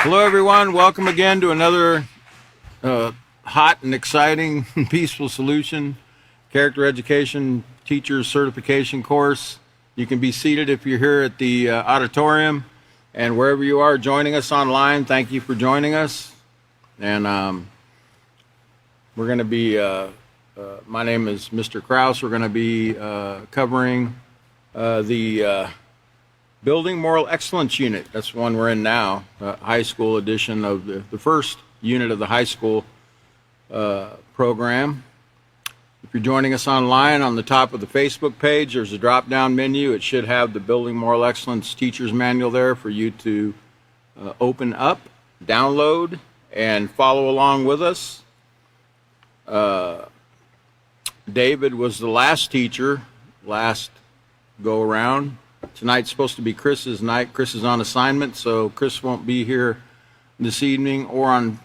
Hello, everyone. Welcome again to another hot and exciting peaceful solution character education teacher certification course. You can be seated if you're here at the auditorium, and wherever you are joining us online, thank you for joining us. And we're going to be, my name is Mr. Kraus. We're going to be covering the Building Moral Excellence Unit. That's the one we're in now, high school edition of the first unit of the high school program. If you're joining us online, on the top of the Facebook page, there's a drop-down menu. It should have the Building Moral Excellence Teacher's Manual there for you to open up, download, and follow along with us. David was the last teacher, last go-around. Tonight's supposed to be Chris's night. Chris is on assignment, so Chris won't be here this evening or on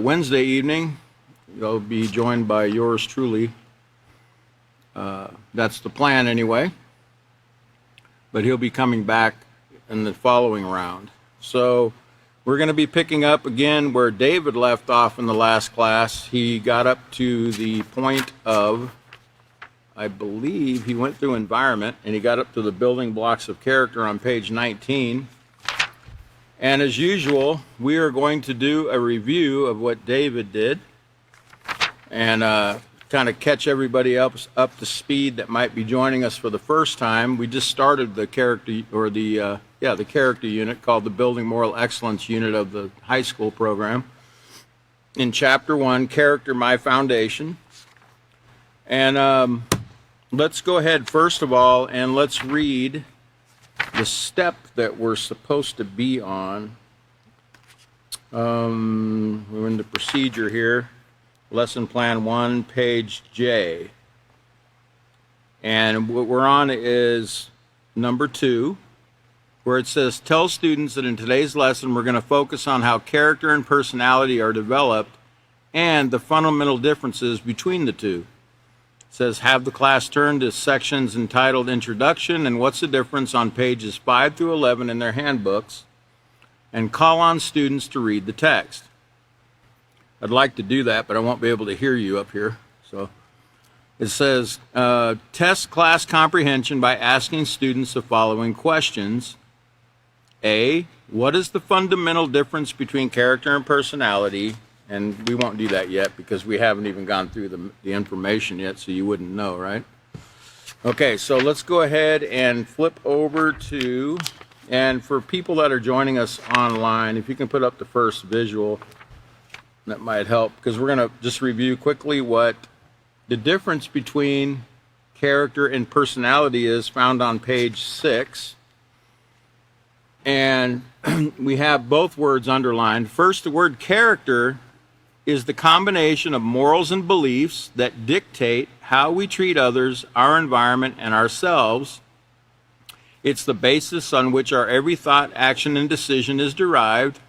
Wednesday evening. He'll be joined by yours truly. That's the plan anyway. But he'll be coming back in the following round. So we're going to be picking up again where David left off in the last class. He got up to the point of, I believe he went through environment, and he got up to the building blocks of character on page 19. And as usual, we are going to do a review of what David did and kind of catch everybody else up to speed that might be joining us for the first time. We just started the character, or the character unit called the Building Moral Excellence Unit of the high school program. In chapter 1, Character, My Foundation. And let's go ahead first of all and let's read the step that we're supposed to be on. We're in the procedure here. Lesson Plan 1, page J. And what we're on is number 2, where it says, tell students that in today's lesson we're going to focus on how character and personality are developed and the fundamental differences between the two. It says, have the class turn to sections entitled Introduction and What's the Difference on pages 5 through 11 in their handbooks, and call on students to read the text. I'd like to do that, but I won't be able to hear you up here. So it says, test class comprehension by asking students the following questions. A, what is the fundamental difference between character and personality? And we won't do that yet because we haven't even gone through the information yet, so you wouldn't know, right? Okay, so let's go ahead and flip over to, and for people that are joining us online, if you can put up the first visual, that might help, because we're going to just review quickly what the difference between character and personality is found on page 6. And we have both words underlined. First, the word character is the combination of morals and beliefs that dictate how we treat others, our environment, and ourselves. It's the basis on which our every thought, action, and decision is derived,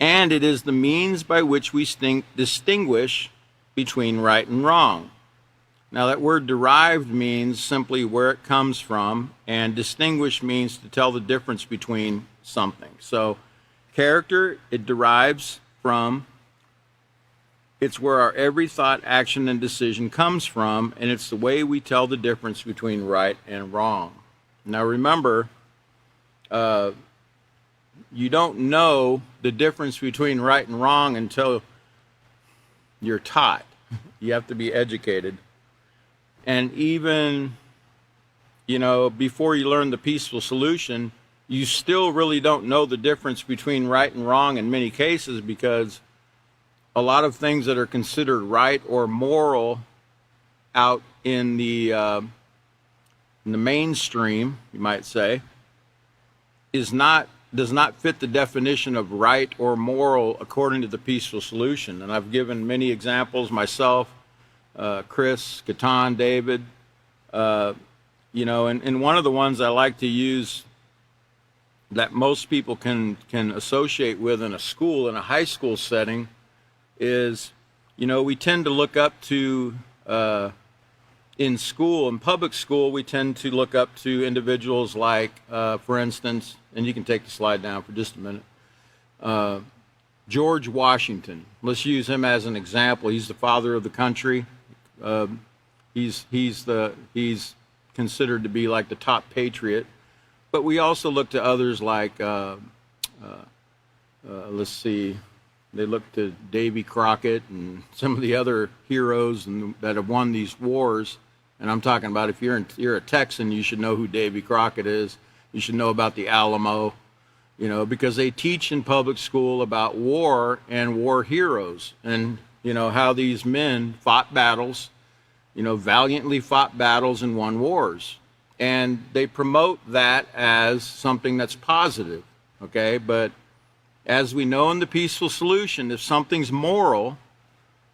and it is the means by which we distinguish between right and wrong. Now, that word derived means simply where it comes from, and distinguish means to tell the difference between something. So, character, it derives from, it's where our every thought, action, and decision comes from, and it's the way we tell the difference between right and wrong. Now, remember, you don't know the difference between right and wrong until you're taught. You have to be educated. And even, before you learn the peaceful solution, you still really don't know the difference between right and wrong in many cases, because a lot of things that are considered right or moral out in the mainstream, you might say, does not fit the definition of right or moral according to the peaceful solution. And I've given many examples myself, Chris, Catan, David, and one of the ones I like to use that most people can associate with in a school, in a high school setting, is, we tend to look up to, in school, in public school, we tend to look up to individuals like, for instance, and you can take the slide down for just a minute, George Washington. Let's use him as an example. He's the father of the country. He's considered to be like the top patriot. But we also look to others like, let's see, they look to Davy Crockett and some of the other heroes that have won these wars. And I'm talking about if you're a Texan, you should know who Davy Crockett is. You should know about the Alamo, because they teach in public school about war and war heroes and, how these men fought battles, valiantly fought battles and won wars. And they promote that as something that's positive, okay? But as we know in the peaceful solution, if something's moral,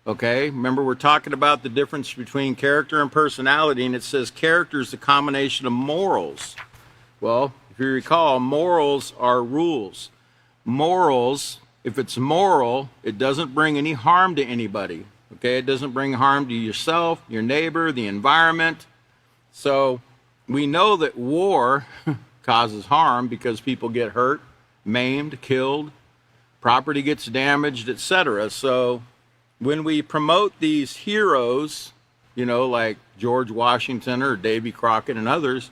okay, remember we're talking about the difference between character and personality, and it says character is the combination of morals. Well, if you recall, morals are rules. Morals, if it's moral, it doesn't bring any harm to anybody, okay? It doesn't bring harm to yourself, your neighbor, the environment. So we know that war causes harm because people get hurt, maimed, killed, property gets damaged, etc. So when we promote these heroes, like George Washington or Davy Crockett and others,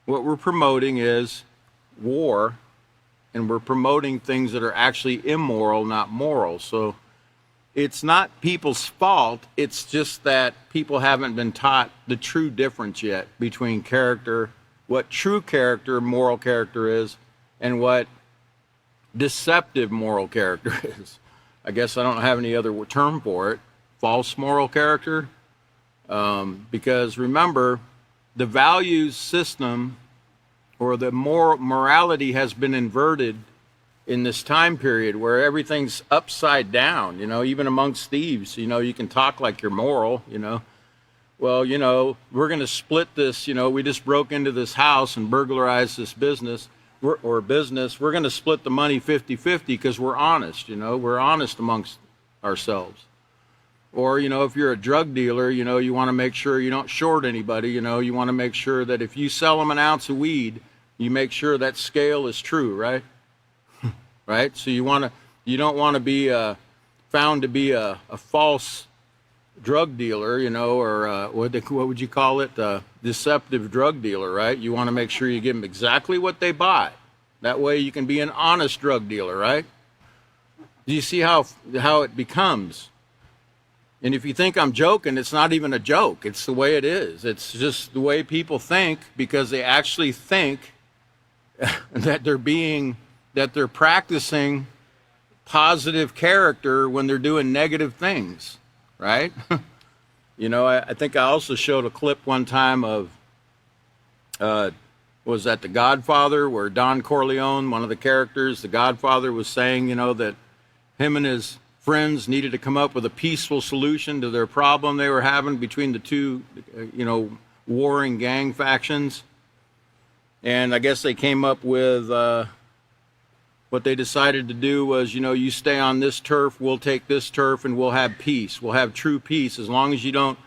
what we're promoting is war, and we're promoting things that are actually immoral, not moral. So it's not people's fault, it's just that people haven't been taught the true difference yet between character, what true character, moral character is, and what deceptive moral character is. I guess I don't have any other term for it. False moral character. Because remember, the values system or the morality has been inverted in this time period where everything's upside down, even amongst thieves, you can talk like you're moral, Well, we're going to split this, we just broke into this house and burglarized this business. We're going to split the money 50-50 because we're honest, we're honest amongst ourselves. Or, if you're a drug dealer, you want to make sure you don't short anybody, you want to make sure that if you sell them an ounce of weed, you make sure that scale is true, right? Right? So you don't want to be found to be a false drug dealer, or what would you call it? Deceptive drug dealer, right? You want to make sure you give them exactly what they buy. That way you can be an honest drug dealer, right? Do you see how it becomes? And if you think I'm joking, it's not even a joke. It's the way it is. It's just the way people think because they actually think that they're practicing positive character when they're doing negative things, right? I think I also showed a clip one time of, was that The Godfather, where Don Corleone, one of the characters, The Godfather, was saying, that him and his friends needed to come up with a peaceful solution to their problem they were having between the two, warring gang factions. And I guess they came up with what they decided to do was, you stay on this turf, we'll take this turf, and we'll have peace. We'll have true peace as long as you don't,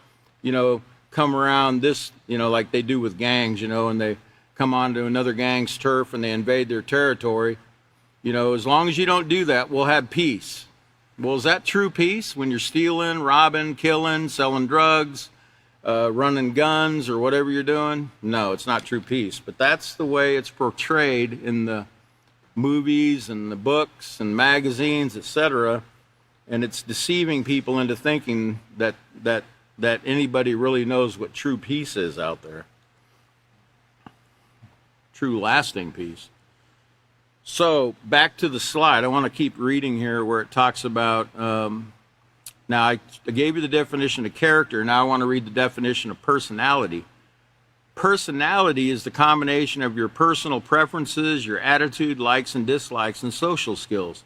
come around this, like they do with gangs, and they come onto another gang's turf and they invade their territory. As long as you don't do that, we'll have peace. Well, is that true peace when you're stealing, robbing, killing, selling drugs, running guns, or whatever you're doing? No, it's not true peace. But that's the way it's portrayed in the movies and the books and magazines, etc. And it's deceiving people into thinking that anybody really knows what true peace is out there. True lasting peace. So back to the slide. I want to keep reading here where it talks about, now I gave you the definition of character. Now I want to read the definition of personality. Personality is the combination of your personal preferences, your attitude, likes and dislikes, and social skills.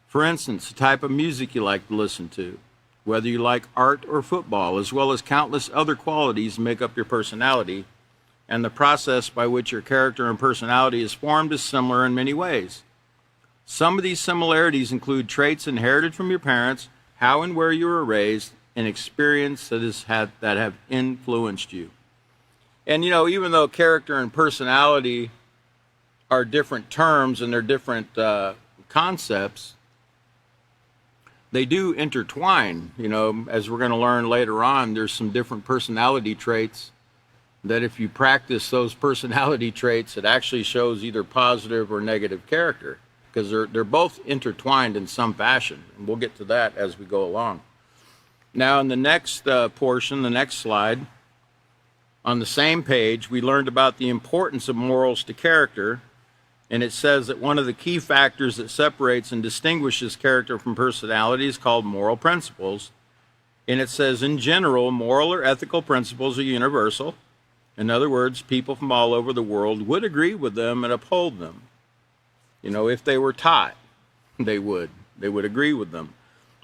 For instance, the type of music you like to listen to, whether you like art or football, as well as countless other qualities make up your personality. And the process by which your character and personality is formed is similar in many ways. Some of these similarities include traits inherited from your parents, how and where you were raised, and experience that have influenced you. And even though character and personality are different terms and they're different concepts, they do intertwine. You know, as we're going to learn later on, there's some different personality traits that if you practice those personality traits, it actually shows either positive or negative character, because they're both intertwined in some fashion. And we'll get to that as we go along. Now, in the next portion, the next slide, on the same page, we learned about the importance of morals to character. And it says that one of the key factors that separates and distinguishes character from personality is called moral principles. And it says, in general, moral or ethical principles are universal. In other words, people from all over the world would agree with them and uphold them. You know, if they were taught, they would agree with them.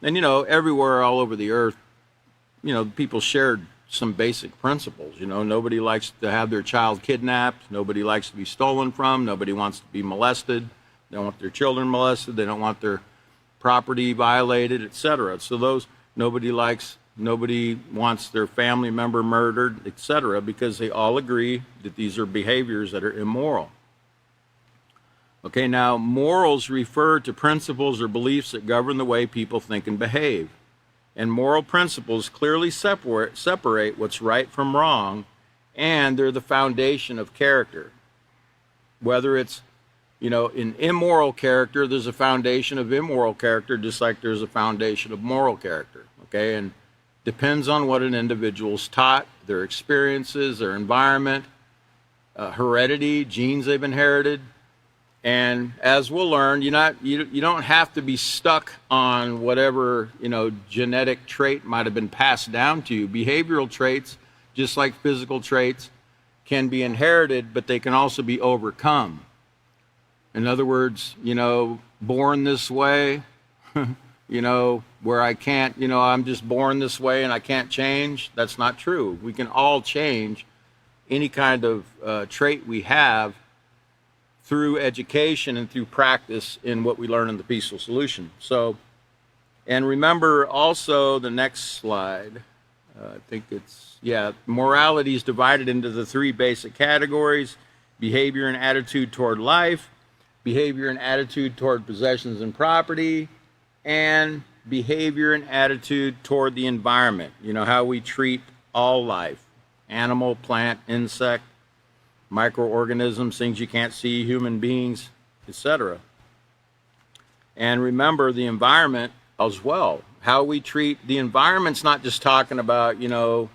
And, you know, everywhere all over the earth, you know, people shared some basic principles. You know, nobody likes to have their child kidnapped. Nobody likes to be stolen from. Nobody wants to be molested. They don't want their children molested. They don't want their property violated, etc. So nobody wants their family member murdered, etc., because they all agree that these are behaviors that are immoral. Okay, now morals refer to principles or beliefs that govern the way people think and behave. And moral principles clearly separate what's right from wrong, and they're the foundation of character. Whether it's, you know, in immoral character, there's a foundation of immoral character, just like there's a foundation of moral character, okay? And depends on what an individual's taught, their experiences, their environment, heredity, genes they've inherited. And as we'll learn, you don't have to be stuck on whatever, you know, genetic trait might have been passed down to you. Behavioral traits, just like physical traits, can be inherited, but they can also be overcome. In other words, you know, born this way, you know, where I can't, you know, I'm just born this way and I can't change. That's not true. We can all change any kind of trait we have through education and through practice in what we learn in the Peaceful Solution. So, and remember also the next slide, I think it's, yeah, morality is divided into the three basic categories: behavior and attitude toward life, behavior and attitude toward possessions and property, and behavior and attitude toward the environment. You know, how we treat all life, animal, plant, insect, microorganisms, things you can't see, human beings, etc. And remember the environment as well. How we treat the environment's not just talking about, you know,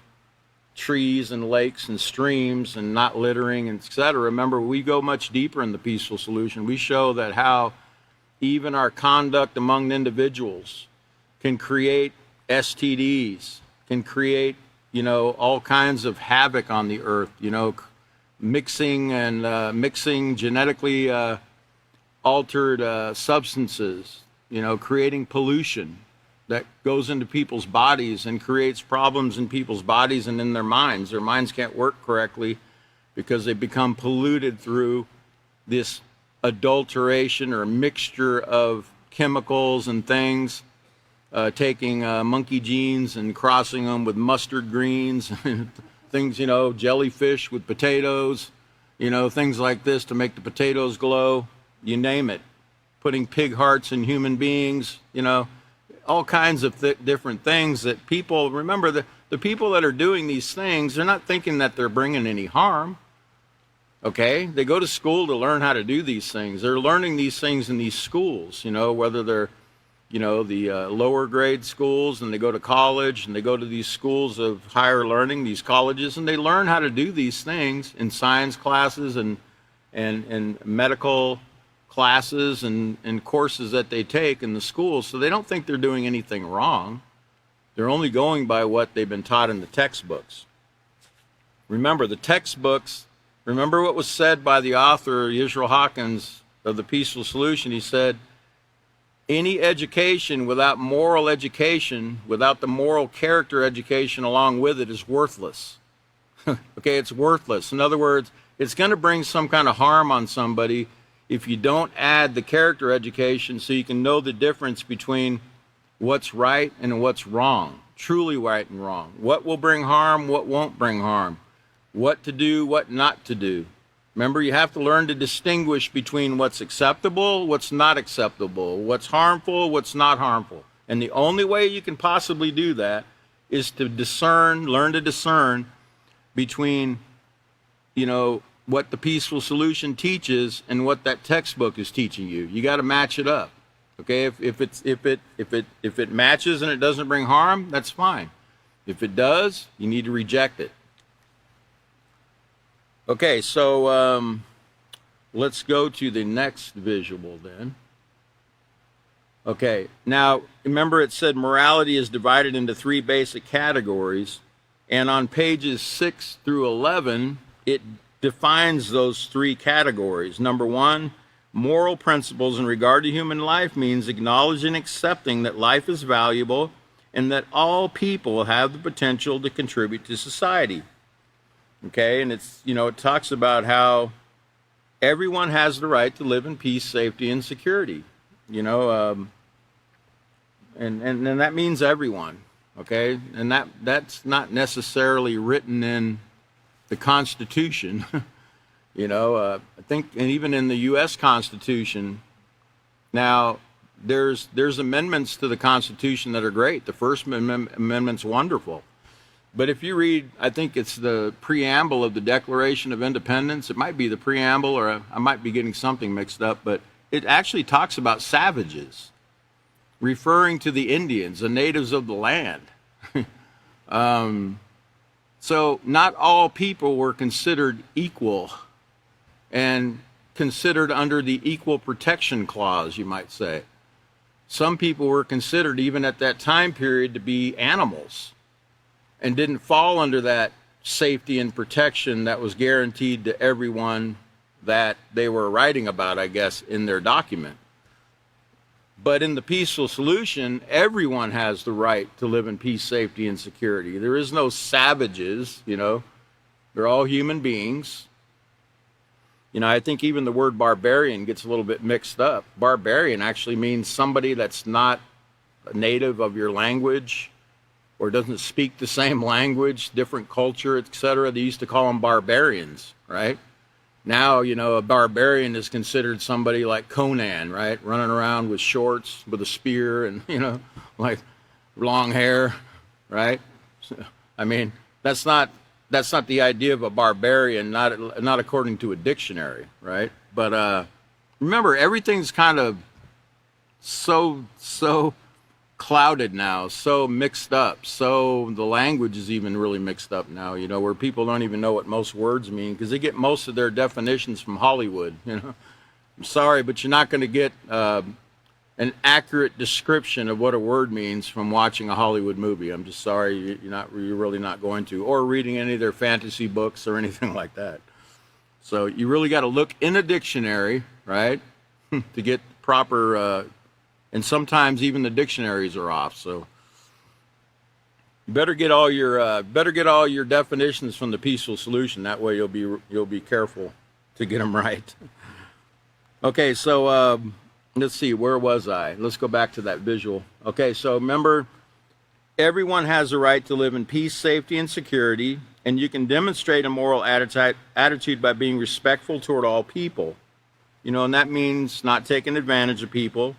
trees and lakes and streams and not littering, etc. Remember, we go much deeper in the Peaceful Solution. We show that how even our conduct among individuals can create STDs, can create, you know, all kinds of havoc on the earth, you know, mixing genetically altered substances, you know, creating pollution that goes into people's bodies and creates problems in people's bodies and in their minds. Their minds can't work correctly because they become polluted through this adulteration or mixture of chemicals and things, taking monkey genes and crossing them with mustard greens, things, you know, jellyfish with potatoes, you know, things like this to make the potatoes glow, you name it. Putting pig hearts in human beings, you know, all kinds of different things that people, remember, the people that are doing these things, they're not thinking that they're bringing any harm, okay? They go to school to learn how to do these things. They're learning these things in these schools, you know, whether they're, you know, the lower grade schools, and they go to college, and they go to these schools of higher learning, these colleges, and they learn how to do these things in science classes and medical classes and courses that they take in the schools. So they don't think they're doing anything wrong. They're only going by what they've been taught in the textbooks. Remember, the textbooks, remember what was said by the author, Israel Hawkins, of The Peaceful Solution. He said, any education without moral education, without the moral character education along with it, is worthless. Okay, it's worthless. In other words, it's going to bring some kind of harm on somebody if you don't add the character education so you can know the difference between what's right and what's wrong, truly right and wrong. What will bring harm, what won't bring harm, what to do, what not to do. Remember, you have to learn to distinguish between what's acceptable, what's not acceptable, what's harmful, what's not harmful. And the only way you can possibly do that is to discern, learn to discern between, what the peaceful solution teaches and what that textbook is teaching you. You got to match it up. Okay, if it matches and it doesn't bring harm, that's fine. If it does, you need to reject it. Okay, so let's go to the next visual then. Okay, now remember it said morality is divided into 3 basic categories, and on pages 6 through 11, it defines those 3 categories. Number 1, moral principles in regard to human life means acknowledging and accepting that life is valuable and that all people have the potential to contribute to society. Okay, and it's, it talks about how everyone has the right to live in peace, safety, and security. And that means everyone. Okay, and that's not necessarily written in the Constitution. I think, and even in the U.S. Constitution, now there's amendments to the Constitution that are great. The First Amendment's wonderful. But if you read, I think it's the preamble of the Declaration of Independence. It might be the preamble, or I might be getting something mixed up, but it actually talks about savages, referring to the Indians, the natives of the land. So not all people were considered equal and considered under the Equal Protection Clause, you might say. Some people were considered, even at that time period, to be animals, and didn't fall under that safety and protection that was guaranteed to everyone that they were writing about, I guess, in their document. But in the peaceful solution, everyone has the right to live in peace, safety, and security. There is no savages, They're all human beings. I think even the word barbarian gets a little bit mixed up. Barbarian actually means somebody that's not a native of your language, or doesn't speak the same language, different culture, etc. They used to call them barbarians, right? Now, a barbarian is considered somebody like Conan, right? Running around with shorts, with a spear, and, like long hair, right? I mean, that's not the idea of a barbarian, not according to a dictionary, right? But remember, everything's kind of so clouded now, so mixed up, so the language is even really mixed up now, where people don't even know what most words mean because they get most of their definitions from Hollywood. I'm sorry, but you're not going to get an accurate description of what a word means from watching a Hollywood movie. I'm just sorry, you're really not going to, or reading any of their fantasy books or anything like that. So you really got to look in a dictionary, right, to get proper. And sometimes even the dictionaries are off. So you better get all your definitions from the peaceful solution. That way you'll be careful to get them right. Okay, so let's see, where was I? Let's go back to that visual. Okay, so remember, everyone has a right to live in peace, safety, and security, and you can demonstrate a moral attitude by being respectful toward all people. And that means not taking advantage of people,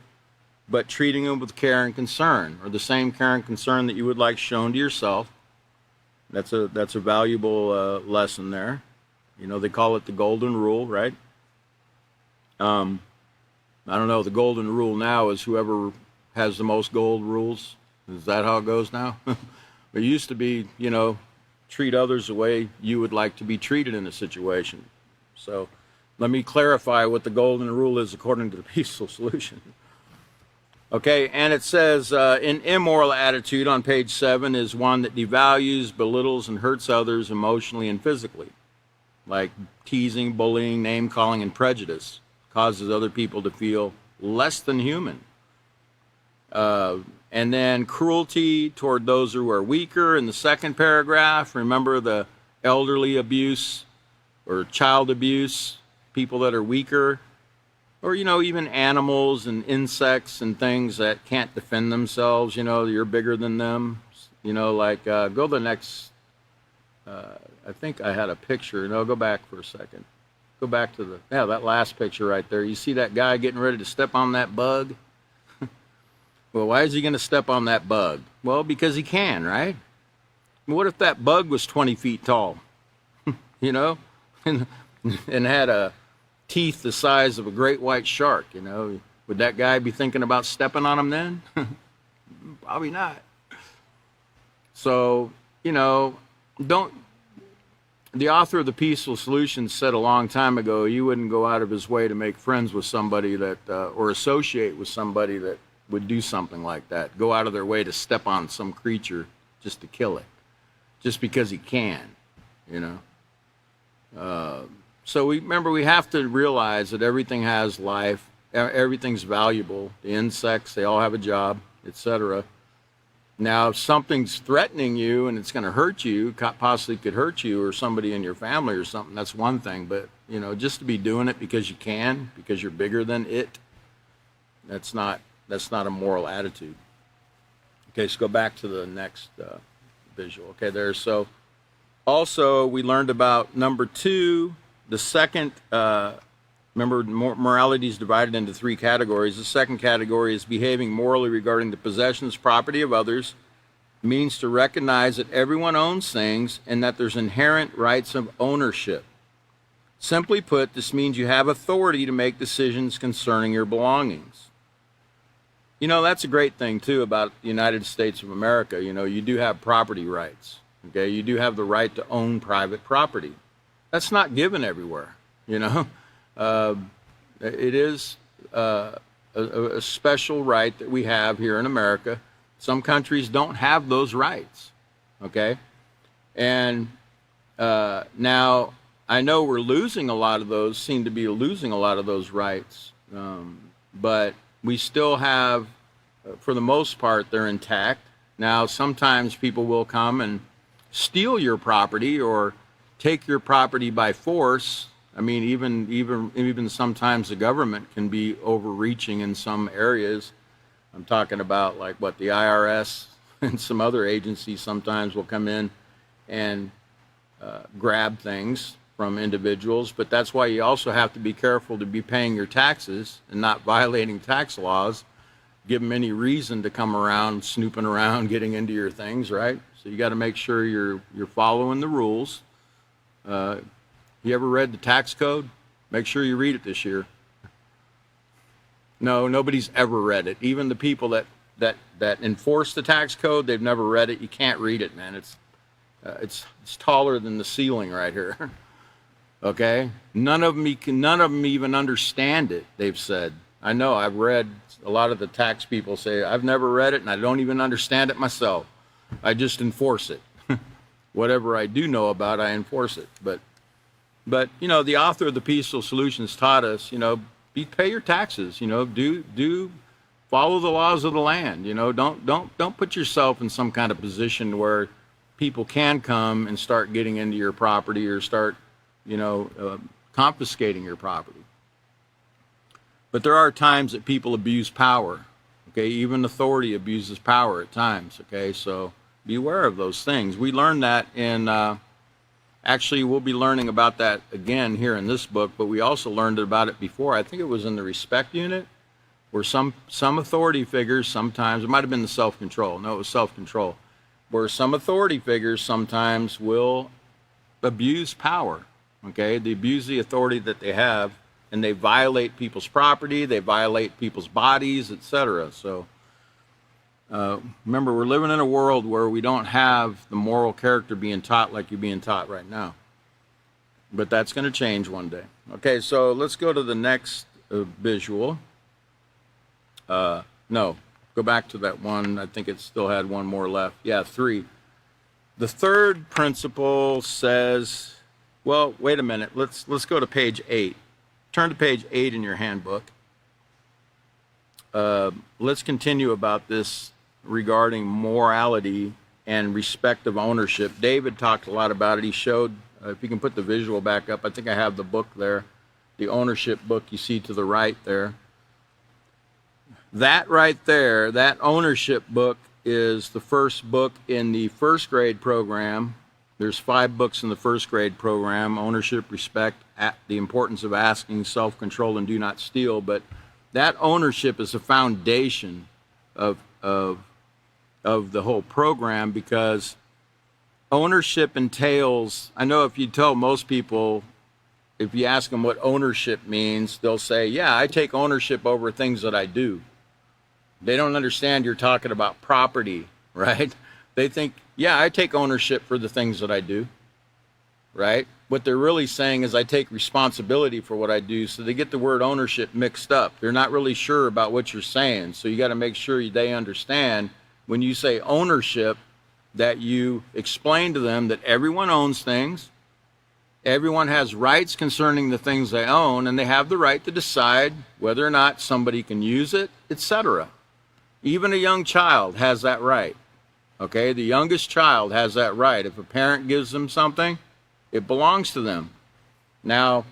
but treating them with care and concern, or the same care and concern that you would like shown to yourself. That's a valuable lesson there. They call it the golden rule, right? I don't know, the golden rule now is whoever has the most gold rules. Is that how it goes now? It used to be, treat others the way you would like to be treated in a situation. So let me clarify what the golden rule is according to the peaceful solution. Okay, and it says an immoral attitude on page 7 is one that devalues, belittles, and hurts others emotionally and physically, like teasing, bullying, name-calling, and prejudice. Causes other people to feel less than human. And then cruelty toward those who are weaker in the second paragraph. Remember the elderly abuse or child abuse, people that are weaker. Or, even animals and insects and things that can't defend themselves, you're bigger than them. Like, go to the next, I think I had a picture. No, go back for a second. Go back to that last picture right there. You see that guy getting ready to step on that bug? Well, why is he going to step on that bug? Well, because he can, right? What if that bug was 20 feet tall, you know, and had a teeth the size of a great white shark, you know? Would that guy be thinking about stepping on him then? Probably not. So, you know, the author of the Peaceful Solution said a long time ago, he wouldn't go out of his way to make friends with somebody that, or associate with somebody that would do something like that. Go out of their way to step on some creature just to kill it, just because he can, you know. So we have to realize that everything has life, everything's valuable. The insects, they all have a job, etc. Now, if something's threatening you and it's going to hurt you, possibly could hurt you or somebody in your family or something, that's one thing. But, you know, just to be doing it because you can, because you're bigger than it, that's not a moral attitude. Okay, so go back to the next visual. Okay, there. So also we learned about number 2, the second, remember morality is divided into 3 categories. The second category is behaving morally regarding the possessions, property of others. It means to recognize that everyone owns things and that there's inherent rights of ownership. Simply put, this means you have authority to make decisions concerning your belongings. You know, that's a great thing, too, about the United States of America. You know, you do have property rights, okay? You do have the right to own private property. That's not given everywhere, you know? It is a special right that we have here in America. Some countries don't have those rights, okay? And now, I know we're losing a lot of those, seem to be losing a lot of those rights, but we still have, for the most part, they're intact. Now, sometimes people will come and steal your property or take your property by force. I mean, even sometimes the government can be overreaching in some areas. I'm talking about like what the IRS and some other agencies sometimes will come in and grab things from individuals. But that's why you also have to be careful to be paying your taxes and not violating tax laws. Give them any reason to come around, snooping around, getting into your things, right? So you got to make sure you're following the rules. You ever read the tax code? Make sure you read it this year. No, nobody's ever read it. Even the people that enforce the tax code, they've never read it. You can't read it, man. It's taller than the ceiling right here. Okay? None of them even understand it, they've said. I know, I've read a lot of the tax people say, I've never read it and I don't even understand it myself. I just enforce it. Whatever I do know about, I enforce it. But you know, the author of the Peaceful Solutions taught us, you know, pay your taxes, you know, do follow the laws of the land, you know, don't put yourself in some kind of position where people can come and start getting into your property or start, you know, confiscating your property. But there are times that people abuse power, okay? Even authority abuses power at times, okay? So be aware of those things. We learned that in, actually we'll be learning about that again here in this book, but we also learned about it before. I think it was in the respect unit, where some authority figures sometimes, it might have been the self-control. No, it was self-control. Where some authority figures sometimes will abuse power, okay? They abuse the authority that they have, and they violate people's property, they violate people's bodies, etc. So remember, we're living in a world where we don't have the moral character being taught like you're being taught right now. But that's going to change one day. Okay, so let's go to the next visual. No, go back to that one. I think it still had one more left. Yeah, 3. The third principle says, well, wait a minute. Let's go to page 8. Turn to page 8 in your handbook. Let's continue about this regarding morality and respect of ownership. David talked a lot about it. He showed, if you can put the visual back up, I think I have the book there, the ownership book you see to the right there. That right there, that ownership book is the first book in the first grade program. There's 5 books in the first grade program: ownership, respect, the importance of asking, self-control, and do not steal. But that ownership is the foundation of the whole program, because ownership entails, I know if you tell most people, if you ask them what ownership means, they'll say, yeah, I take ownership over things that I do. They don't understand you're talking about property, right? They think, yeah, I take ownership for the things that I do, right? What they're really saying is I take responsibility for what I do, so they get the word ownership mixed up. They're not really sure about what you're saying, so you got to make sure they understand when you say ownership, that you explain to them that everyone owns things, everyone has rights concerning the things they own, and they have the right to decide whether or not somebody can use it, etc. Even a young child has that right. Okay, the youngest child has that right. If a parent gives them something, it belongs to them. Now,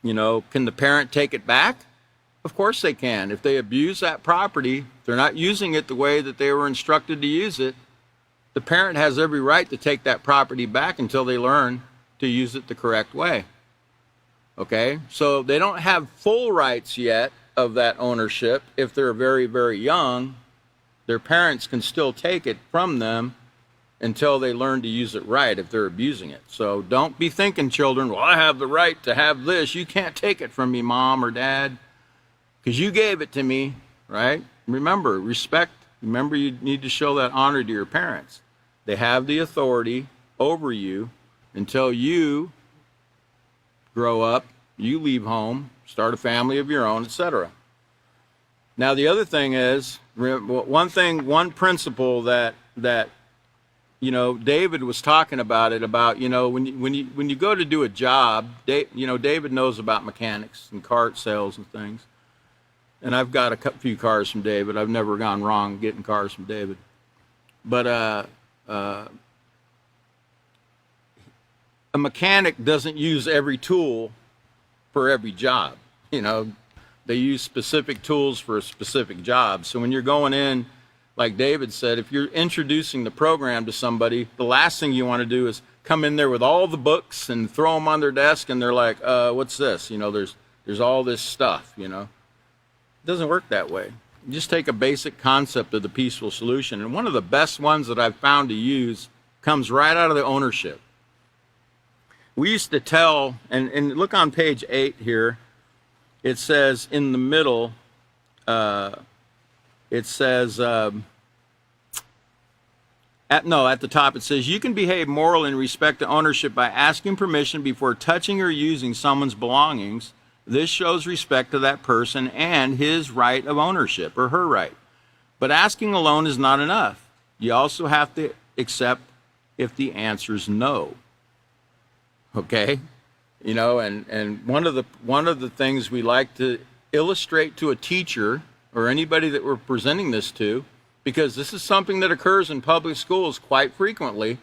can the parent take it back? Of course they can. If they abuse that property, they're not using it the way that they were instructed to use it, the parent has every right to take that property back until they learn to use it the correct way. Okay, so they don't have full rights yet of that ownership. If they're very, very young, their parents can still take it from them until they learn to use it right if they're abusing it. So don't be thinking, children, well, I have the right to have this. You can't take it from me, mom or dad, because you gave it to me, right? Remember, respect. Remember, you need to show that honor to your parents. They have the authority over you until you grow up, you leave home, start a family of your own, etc. Now, the other thing is, one principle that David was talking about it, about, when you go to do a job, David knows about mechanics and car sales and things. And I've got a few cars from David. I've never gone wrong getting cars from David. But a mechanic doesn't use every tool for every job. They use specific tools for a specific job. So when you're going in, like David said, if you're introducing the program to somebody, the last thing you want to do is come in there with all the books and throw them on their desk, and they're like, what's this? There's all this stuff, It doesn't work that way. You just take a basic concept of the peaceful solution. And one of the best ones that I've found to use comes right out of the ownership. We used to tell, and look on page 8 here, it says in the middle, it says, at the top it says, you can behave morally in respect to ownership by asking permission before touching or using someone's belongings. This shows respect to that person and his right of ownership, or her right. But asking alone is not enough. You also have to accept if the answer is no. Okay? And one of the things we like to illustrate to a teacher or anybody that we're presenting this to, because this is something that occurs in public schools quite frequently,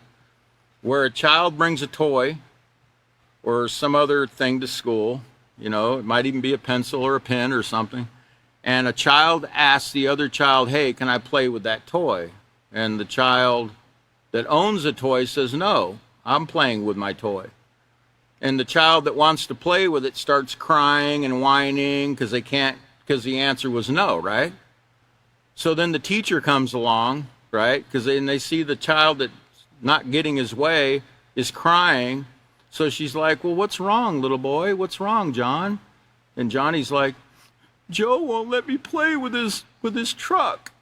where a child brings a toy or some other thing to school. It might even be a pencil or a pen or something. And a child asks the other child, hey, can I play with that toy? And the child that owns the toy says, no, I'm playing with my toy. And the child that wants to play with it starts crying and whining because the answer was no, right? So then the teacher comes along, right? Because then they see the child that's not getting his way is crying. So she's like, well, what's wrong, little boy? What's wrong, John? And Johnny's like, Joe won't let me play with his truck.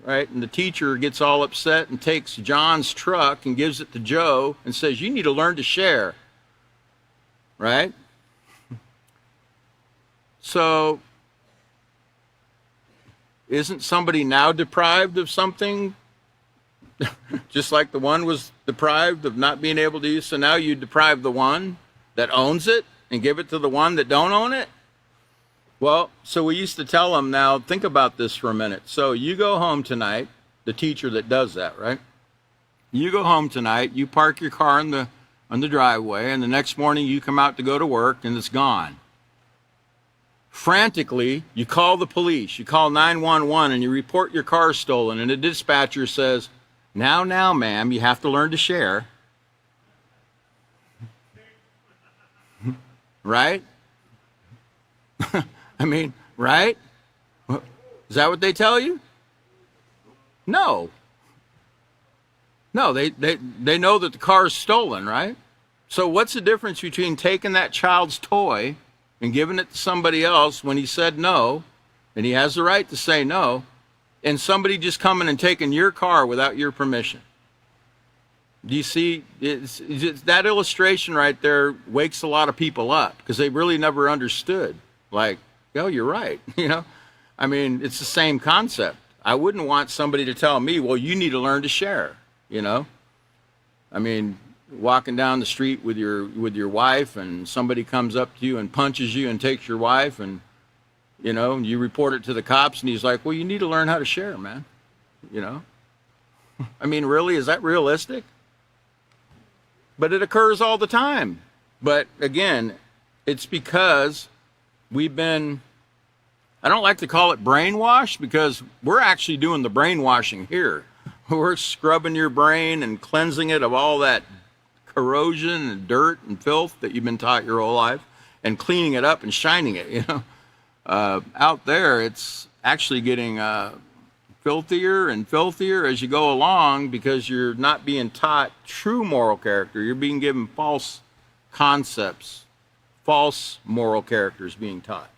Right? And the teacher gets all upset and takes John's truck and gives it to Joe and says, you need to learn to share. Right? So, isn't somebody now deprived of something? Just like the one was deprived of not being able to use, so now you deprive the one that owns it and give it to the one that don't own it? Well, so we used to tell them, now think about this for a minute. So you go home tonight, the teacher that does that, right? You go home tonight, you park your car on the driveway, and the next morning you come out to go to work and it's gone. Frantically, you call the police, you call 911 and you report your car stolen, and the dispatcher says, now, ma'am, you have to learn to share. right? I mean, right? Is that what they tell you? No. No, they know that the car is stolen, right? So what's the difference between taking that child's toy and giving it to somebody else when he said no, and he has the right to say no, and somebody just coming and taking your car without your permission? Do you see? It's that illustration right there wakes a lot of people up because they really never understood. Like, oh, you're right. You know, I mean, it's the same concept. I wouldn't want somebody to tell me, well, you need to learn to share. You know, I mean, walking down the street with your wife, and somebody comes up to you and punches you and takes your wife, and you know, you report it to the cops, and he's like, well, you need to learn how to share, man. You know, I mean, really, is that realistic? But it occurs all the time. But again, it's because we've been, I don't like to call it brainwashed, because we're actually doing the brainwashing here. We're scrubbing your brain and cleansing it of all that corrosion and dirt and filth that you've been taught your whole life, and cleaning it up and shining it, you know. Out there, it's actually getting filthier and filthier as you go along, because you're not being taught true moral character. You're being given false concepts, false moral characters being taught.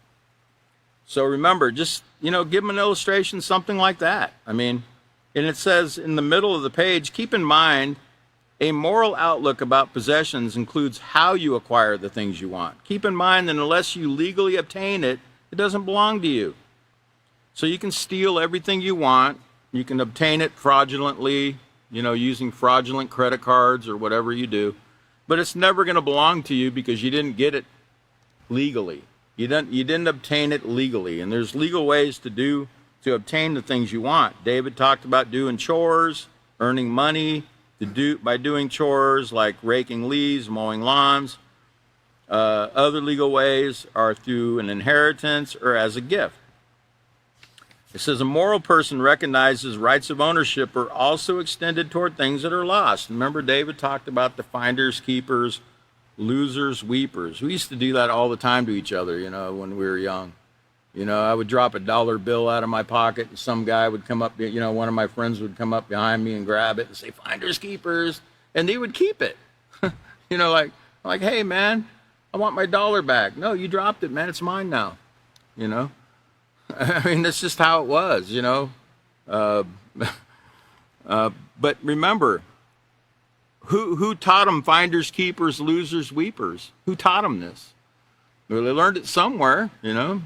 So remember, just, you know, give them an illustration, something like that. I mean, and it says in the middle of the page, keep in mind, a moral outlook about possessions includes how you acquire the things you want. Keep in mind that unless you legally obtain it, it doesn't belong to you. So you can steal everything you want. You can obtain it fraudulently, you know, using fraudulent credit cards or whatever you do. But it's never going to belong to you because you didn't get it legally. You didn't obtain it legally. And there's legal ways to obtain the things you want. David talked about doing chores, earning money by doing chores like raking leaves, mowing lawns. Other legal ways are through an inheritance or as a gift. It says a moral person recognizes rights of ownership are also extended toward things that are lost. Remember, David talked about the finders, keepers, losers, weepers. We used to do that all the time to each other, you know, when we were young. You know, I would drop a dollar bill out of my pocket, and some guy would come up, you know, one of my friends would come up behind me and grab it and say, finders, keepers, and they would keep it. You know, like, hey, man, I want my dollar back. No, you dropped it, man. It's mine now, you know. I mean, that's just how it was, you know. But remember, who taught them finders, keepers, losers, weepers? Who taught them this? Well, they learned it somewhere, you know.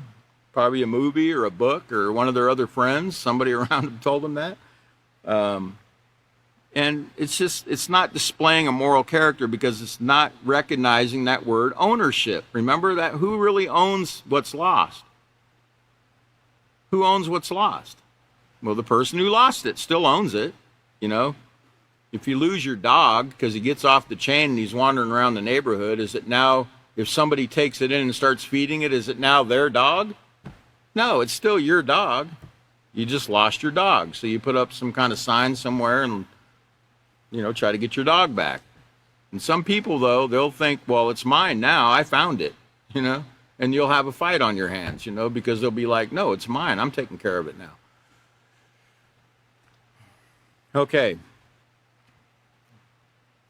Probably a movie or a book or one of their other friends. Somebody around them told them that. And it's not displaying a moral character because it's not recognizing that word ownership. Remember that who really owns what's lost? Who owns what's lost? Well, the person who lost it still owns it, you know. If you lose your dog because he gets off the chain and he's wandering around the neighborhood, is it now, if somebody takes it in and starts feeding it, is it now their dog? No, it's still your dog. You just lost your dog. So you put up some kind of sign somewhere and, you know, try to get your dog back. And some people, though, they'll think, well, it's mine now. I found it, you know. And you'll have a fight on your hands, you know, because they'll be like, no, it's mine. I'm taking care of it now. Okay.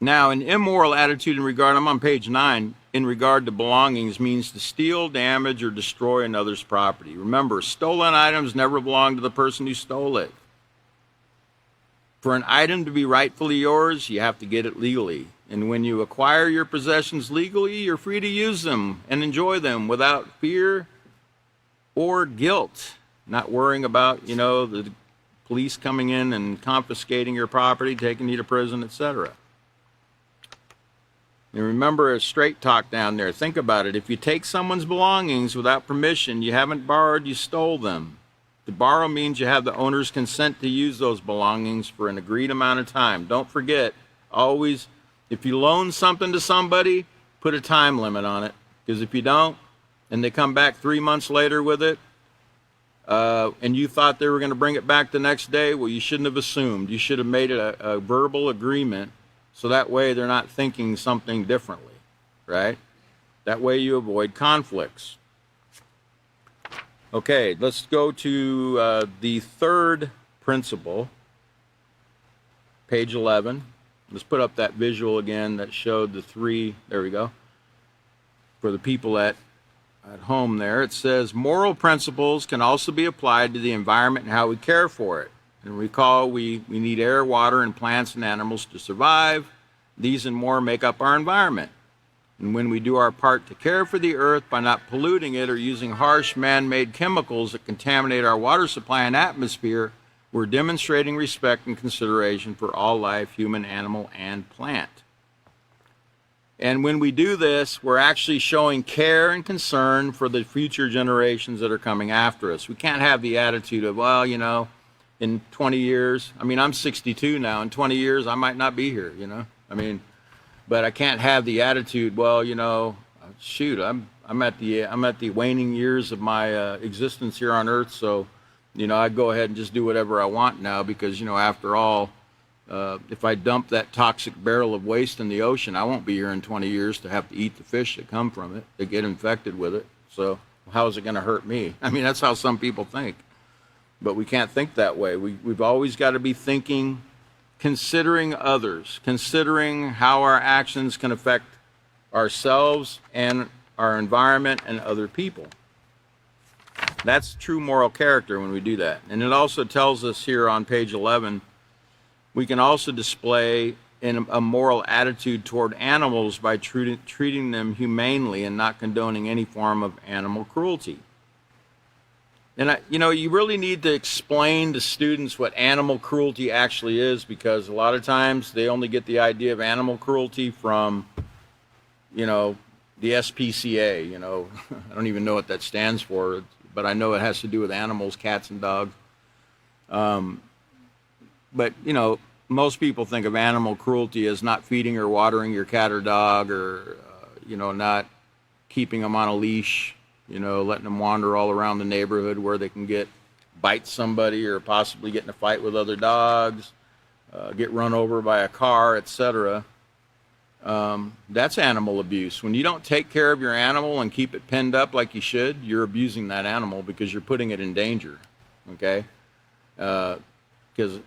Now, an immoral attitude in regard, I'm on page 9, in regard to belongings means to steal, damage, or destroy another's property. Remember, stolen items never belong to the person who stole it. For an item to be rightfully yours, you have to get it legally. And when you acquire your possessions legally, you're free to use them and enjoy them without fear or guilt. Not worrying about, you know, the police coming in and confiscating your property, taking you to prison, etc. And remember a straight talk down there. Think about it. If you take someone's belongings without permission, you haven't borrowed, you stole them. To borrow means you have the owner's consent to use those belongings for an agreed amount of time. Don't forget, always, if you loan something to somebody, put a time limit on it. Because if you don't, and they come back 3 months later with it, and you thought they were going to bring it back the next day, well, you shouldn't have assumed. You should have made it a verbal agreement, so that way they're not thinking something differently, right? That way you avoid conflicts. Okay, let's go to the third principle, page 11. Let's put up that visual again that showed the three. There we go. For the people at home there, it says moral principles can also be applied to the environment and how we care for it. And recall, we need air, water, and plants and animals to survive. These and more make up our environment. And when we do our part to care for the earth by not polluting it or using harsh man-made chemicals that contaminate our water supply and atmosphere, we're demonstrating respect and consideration for all life, human, animal, and plant. And when we do this, we're actually showing care and concern for the future generations that are coming after us. We can't have the attitude of, well, you know, in 20 years, I mean, I'm 62 now, in 20 years, I might not be here, you know? I mean, but I can't have the attitude, well, you know, shoot, I'm at the waning years of my existence here on earth, so, you know, I go ahead and just do whatever I want now because, you know, after all, if I dump that toxic barrel of waste in the ocean, I won't be here in 20 years to have to eat the fish that come from it, that get infected with it. So how is it going to hurt me? I mean, that's how some people think. But we can't think that way. We've always got to be thinking, considering others, considering how our actions can affect ourselves and our environment and other people. That's true moral character when we do that. And it also tells us here on page 11, we can also display a moral attitude toward animals by treating them humanely and not condoning any form of animal cruelty. And, you know, you really need to explain to students what animal cruelty actually is, because a lot of times they only get the idea of animal cruelty from, you know, the SPCA, you know. I don't even know what that stands for, but I know it has to do with animals, cats and dogs. But, you know, most people think of animal cruelty as not feeding or watering your cat or dog, or, you know, not keeping them on a leash, you know, letting them wander all around the neighborhood where they can bite somebody or possibly get in a fight with other dogs, get run over by a car, etc. That's animal abuse. When you don't take care of your animal and keep it penned up like you should, you're abusing that animal because you're putting it in danger, okay? Because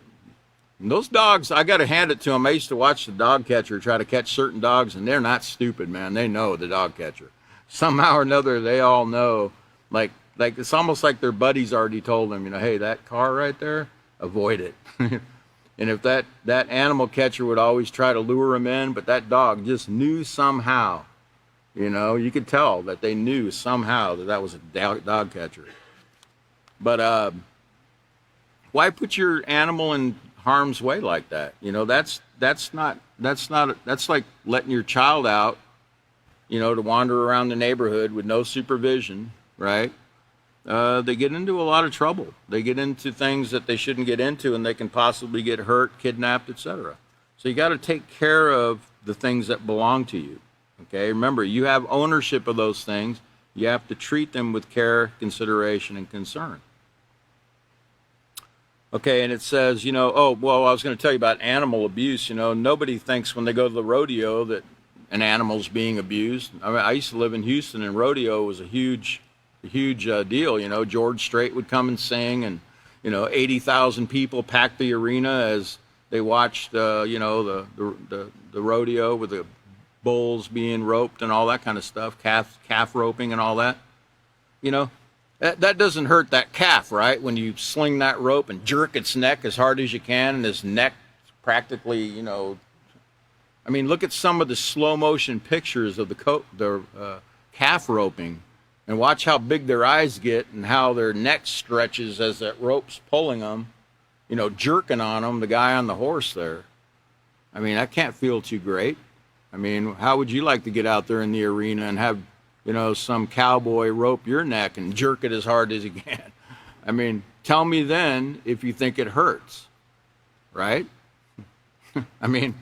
those dogs, I got to hand it to them. I used to watch the dog catcher try to catch certain dogs, and they're not stupid, man. They know the dog catcher. Somehow or another, they all know. Like it's almost like their buddies already told them, you know, hey, that car right there, avoid it. And if that animal catcher would always try to lure him in, but that dog just knew somehow, you know, you could tell that they knew somehow that was a dog catcher. But why put your animal in harm's way like that? You know, that's like letting your child out, you know, to wander around the neighborhood with no supervision, right? They get into a lot of trouble. They get into things that they shouldn't get into, and they can possibly get hurt, kidnapped, etc. So you got to take care of the things that belong to you, okay? Remember, you have ownership of those things. You have to treat them with care, consideration, and concern. Okay, and it says, you know, oh, well, I was going to tell you about animal abuse. You know, nobody thinks when they go to the rodeo that an animal's being abused. I mean, I used to live in Houston, and rodeo was a huge deal. You know, George Strait would come and sing, and, you know, 80,000 people packed the arena as they watched, you know, the rodeo with the bulls being roped and all that kind of stuff, calf roping and all that. You know, that doesn't hurt that calf, right? When you sling that rope and jerk its neck as hard as you can, and its neck practically, you know, I mean, look at some of the slow motion pictures of the calf roping, and watch how big their eyes get and how their neck stretches as that rope's pulling them, you know, jerking on them, the guy on the horse there. I mean, that can't feel too great. I mean, how would you like to get out there in the arena and have, you know, some cowboy rope your neck and jerk it as hard as he can? I mean, tell me then if you think it hurts, right? I mean,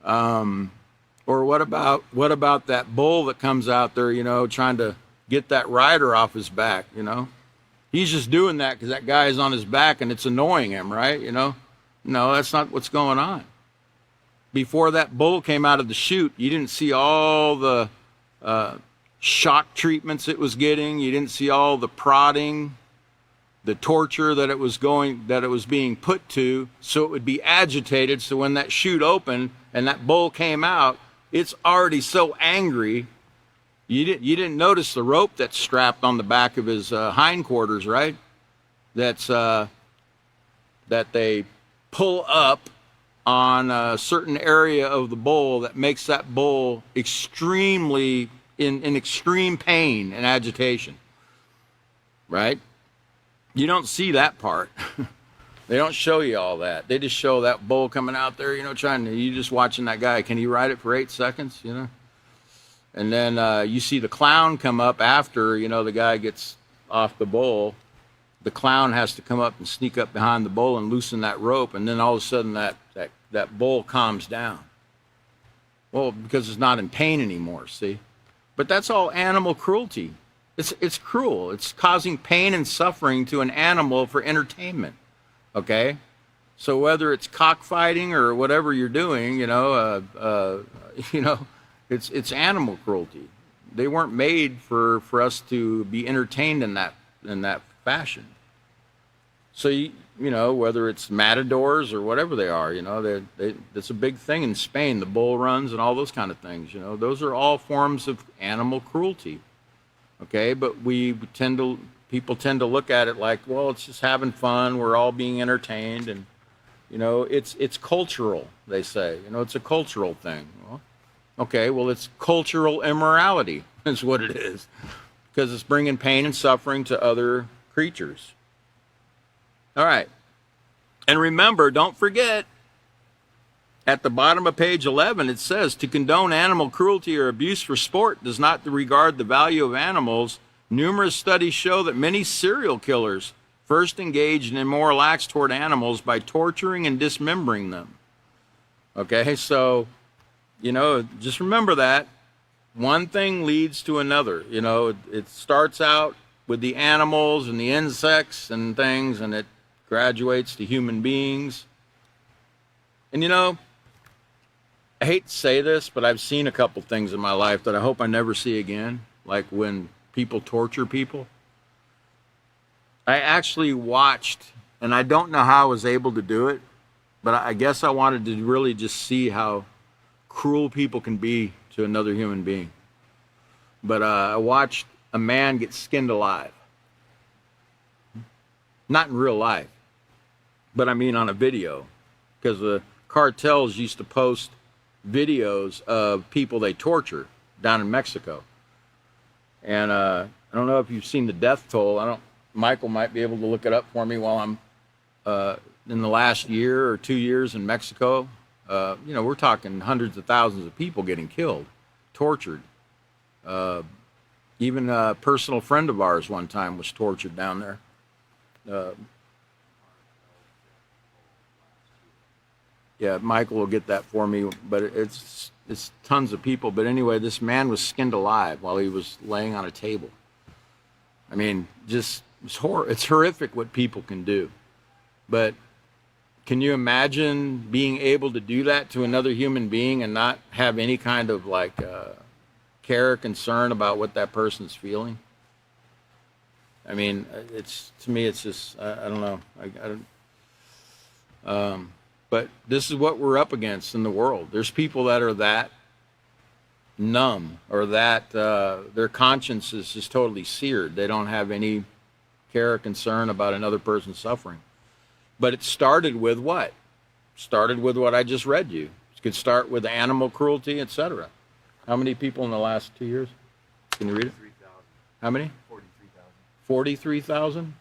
or what about that bull that comes out there, you know, trying to get that rider off his back, you know? He's just doing that because that guy is on his back and it's annoying him, right? You know? No, that's not what's going on. Before that bull came out of the chute, you didn't see all the shock treatments it was getting. You didn't see all the prodding, the torture that it was being put to, so it would be agitated. So when that chute opened and that bull came out, it's already so angry. You didn't notice the rope that's strapped on the back of his hindquarters, right? That's that they pull up on a certain area of the bull that makes that bull extremely in extreme pain and agitation, right? You don't see that part. They don't show you all that. They just show that bull coming out there, you just watching that guy. Can he ride it for 8 seconds, And then you see the clown come up after, the guy gets off the bull. The clown has to come up and sneak up behind the bull and loosen that rope, and then all of a sudden that bull calms down. Well, because it's not in pain anymore, see? But that's all animal cruelty. It's cruel. It's causing pain and suffering to an animal for entertainment, okay? So whether it's cockfighting or whatever you're doing, it's animal cruelty. They weren't made for us to be entertained in that fashion. So whether it's matadors or whatever they are, that's a big thing in Spain. The bull runs and all those kind of things. Those are all forms of animal cruelty. Okay, but people tend to look at it like, well, it's just having fun. We're all being entertained, and it's cultural. They say, it's a cultural thing. Well, okay, well, it's cultural immorality is what it is, because it's bringing pain and suffering to other creatures. All right, and remember, don't forget, at the bottom of page 11, it says, to condone animal cruelty or abuse for sport does not regard the value of animals. Numerous studies show that many serial killers first engaged in immoral acts toward animals by torturing and dismembering them. Okay, so, just remember that. One thing leads to another. It starts out with the animals and the insects and things, and it graduates to human beings. And I hate to say this, but I've seen a couple things in my life that I hope I never see again, like when people torture people. I actually watched, and I don't know how I was able to do it, but I guess I wanted to really just see how cruel people can be to another human being. But I watched a man get skinned alive. Not in real life, but I mean on a video, because the cartels used to post videos of people they torture down in Mexico. And I don't know if you've seen the death toll. Michael might be able to look it up for me while I'm in the last year or 2 years in Mexico. We're talking hundreds of thousands of people getting killed, tortured. Even a personal friend of ours one time was tortured down there. Yeah, Michael will get that for me, but it's tons of people. But anyway, this man was skinned alive while he was laying on a table. I mean, it's horrific what people can do. But can you imagine being able to do that to another human being and not have any kind of care or concern about what that person's feeling? I mean, to me, it's just, I don't know. But this is what we're up against in the world. There's people that are that numb, or that their conscience is just totally seared. They don't have any care or concern about another person's suffering. But it started with what? Started with what I just read you. It could start with animal cruelty, etc. How many people in the last 2 years? Can you read it? 43,000. How many? 43,000. 43,000?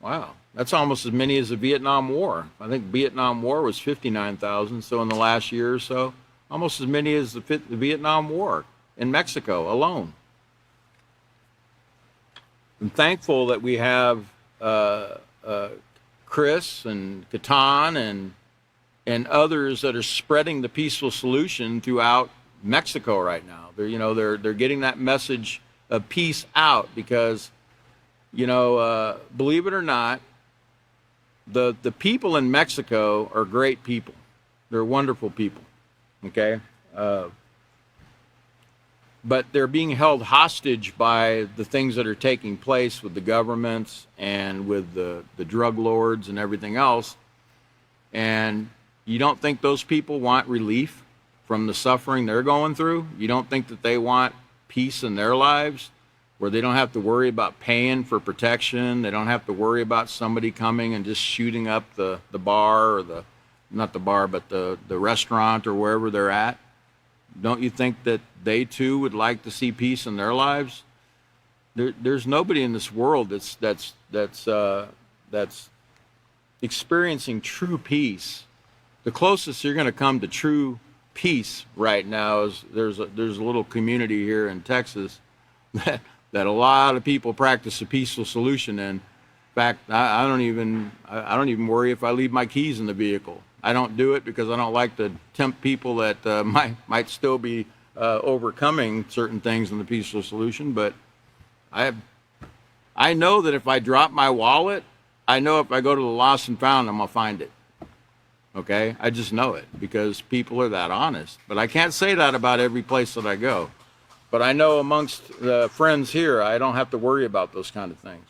Wow. That's almost as many as the Vietnam War. I think Vietnam War was 59,000. So in the last year or so, almost as many as the Vietnam War in Mexico alone. I'm thankful that we have Chris and Catan and others that are spreading the peaceful solution throughout Mexico right now. They're getting that message of peace out because, believe it or not, the people in Mexico are great people. They're wonderful people. Okay, but they're being held hostage by the things that are taking place with the governments and with the drug lords and everything else. And you don't think those people want relief from the suffering they're going through? You don't think that they want peace in their lives where they don't have to worry about paying for protection? They don't have to worry about somebody coming and just shooting up the bar, or not the bar, but the restaurant or wherever they're at? Don't you think that they too would like to see peace in their lives? There's nobody in this world that's experiencing true peace. The closest you're going to come to true peace right now is there's a little community here in Texas that a lot of people practice a peaceful solution in. In fact, I don't even worry if I leave my keys in the vehicle. I don't do it because I don't like to tempt people that might still be overcoming certain things in the peaceful solution. But I know that if I drop my wallet, I know if I go to the lost and found, I'm gonna find it. Okay, I just know it because people are that honest. But I can't say that about every place that I go. But I know amongst the friends here, I don't have to worry about those kind of things.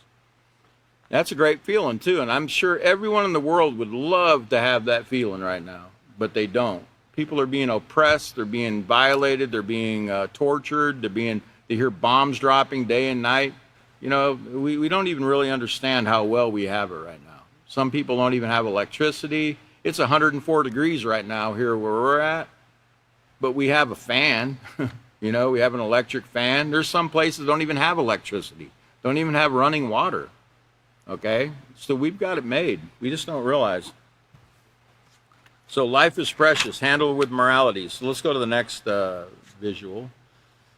That's a great feeling too, and I'm sure everyone in the world would love to have that feeling right now, but they don't. People are being oppressed, they're being violated, they're being tortured, they hear bombs dropping day and night. You know, we don't even really understand how well we have it right now. Some people don't even have electricity. It's 104 degrees right now here where we're at, but we have a fan. You know, we have an electric fan. There's some places that don't even have electricity, don't even have running water. Okay, so we've got it made. We just don't realize. So life is precious. Handle it with morality. So let's go to the next visual.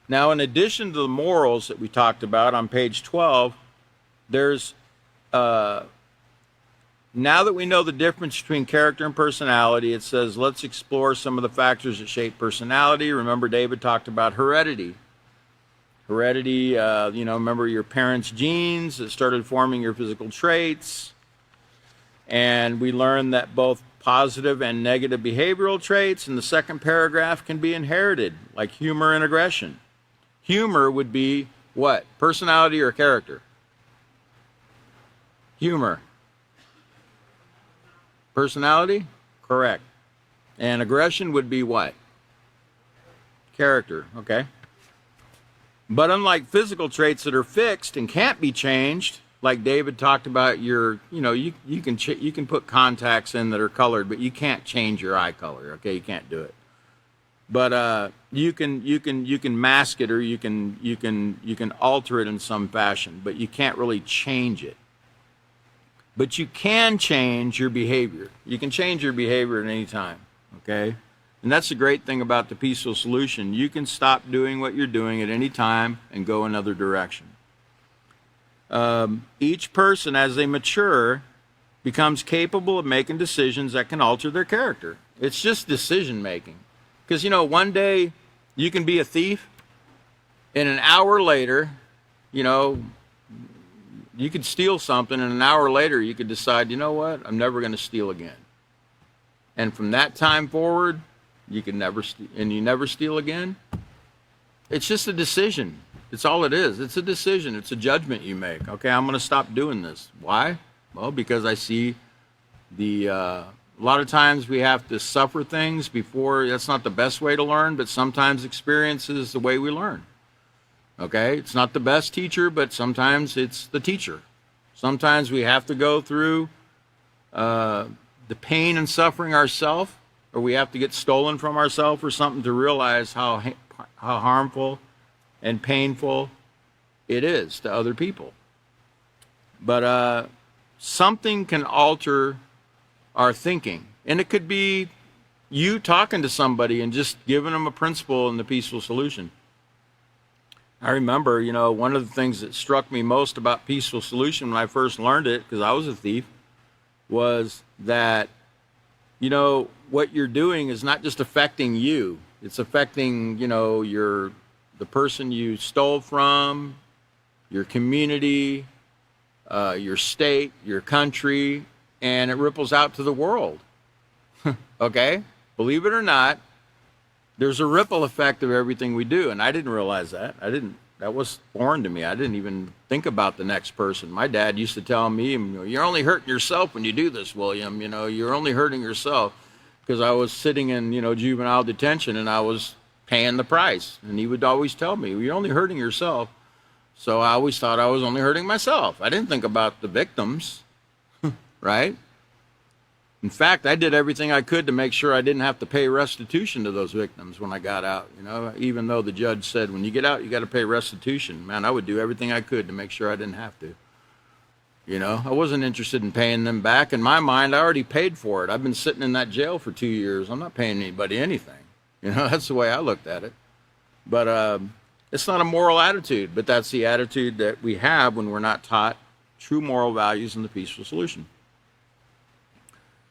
Now, in addition to the morals that we talked about on page 12, there's now that we know the difference between character and personality, it says let's explore some of the factors that shape personality. Remember, David talked about heredity. Heredity, remember your parents' genes that started forming your physical traits. And we learned that both positive and negative behavioral traits in the second paragraph can be inherited, like humor and aggression. Humor would be what? Personality or character? Humor. Personality? Correct. And aggression would be what? Character, okay. But unlike physical traits that are fixed and can't be changed, like David talked about, you can put contacts in that are colored, but you can't change your eye color. Okay, you can't do it. But you can mask it, or you can alter it in some fashion, but you can't really change it. But you can change your behavior. You can change your behavior at any time. Okay. And that's the great thing about the peaceful solution. You can stop doing what you're doing at any time and go another direction. Each person, as they mature, becomes capable of making decisions that can alter their character. It's just decision making. Because, one day you can be a thief, and an hour later, you could steal something, and an hour later you could decide, you know what, I'm never going to steal again. And from that time forward, you can never and you never steal again. It's just a decision. It's all it is. It's a decision. It's a judgment you make. Okay, I'm going to stop doing this. Why? Well, because I see a lot of times we have to suffer things before. That's not the best way to learn, but sometimes experience is the way we learn. Okay, it's not the best teacher, but sometimes it's the teacher. Sometimes we have to go through the pain and suffering ourselves, or we have to get stolen from ourselves or something to realize how harmful and painful it is to other people. But something can alter our thinking. And it could be you talking to somebody and just giving them a principle and the peaceful solution. I remember, one of the things that struck me most about peaceful solution when I first learned it, because I was a thief, was that what you're doing is not just affecting you. It's affecting, the person you stole from, your community, your state, your country, and it ripples out to the world. Okay? Believe it or not, there's a ripple effect of everything we do, and I didn't realize that. That was foreign to me. I didn't even think about the next person. My dad used to tell me, "You're only hurting yourself when you do this, William. You're only hurting yourself," because I was sitting in, juvenile detention and I was paying the price. And he would always tell me, "You're only hurting yourself." So I always thought I was only hurting myself. I didn't think about the victims, right? In fact, I did everything I could to make sure I didn't have to pay restitution to those victims when I got out. Even though the judge said, when you get out, you got to pay restitution. Man, I would do everything I could to make sure I didn't have to. I wasn't interested in paying them back. In my mind, I already paid for it. I've been sitting in that jail for 2 years. I'm not paying anybody anything. That's the way I looked at it. But it's not a moral attitude, but that's the attitude that we have when we're not taught true moral values and the peaceful solution.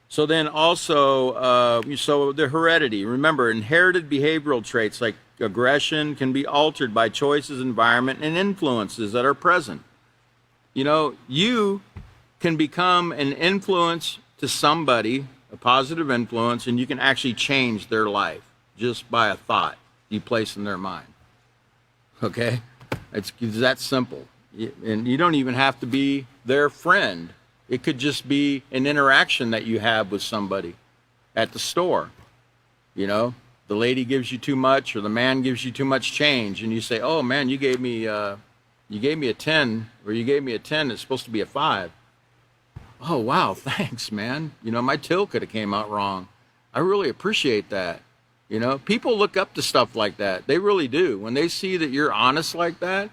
So then also, so the heredity. Remember, inherited behavioral traits like aggression can be altered by choices, environment, and influences that are present. You can become an influence to somebody, a positive influence, and you can actually change their life just by a thought you place in their mind. Okay? It's that simple. And you don't even have to be their friend. It could just be an interaction that you have with somebody at the store. The lady gives you too much, or the man gives you too much change, and you say, "Oh man, you gave me a 10, or you gave me a 10. It's supposed to be a 5. Oh wow, thanks, man. My till could have came out wrong. I really appreciate that." People look up to stuff like that. They really do. When they see that you're honest like that,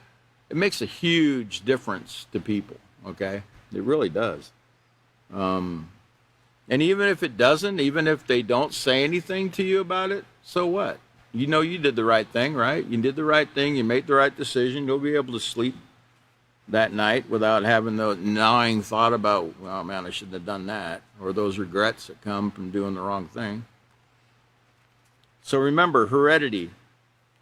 it makes a huge difference to people. Okay. It really does. And even if it doesn't, even if they don't say anything to you about it, so what? You did the right thing, right? You did the right thing. You made the right decision. You'll be able to sleep that night without having the gnawing thought about, "Oh man, I shouldn't have done that," or those regrets that come from doing the wrong thing. So remember, heredity.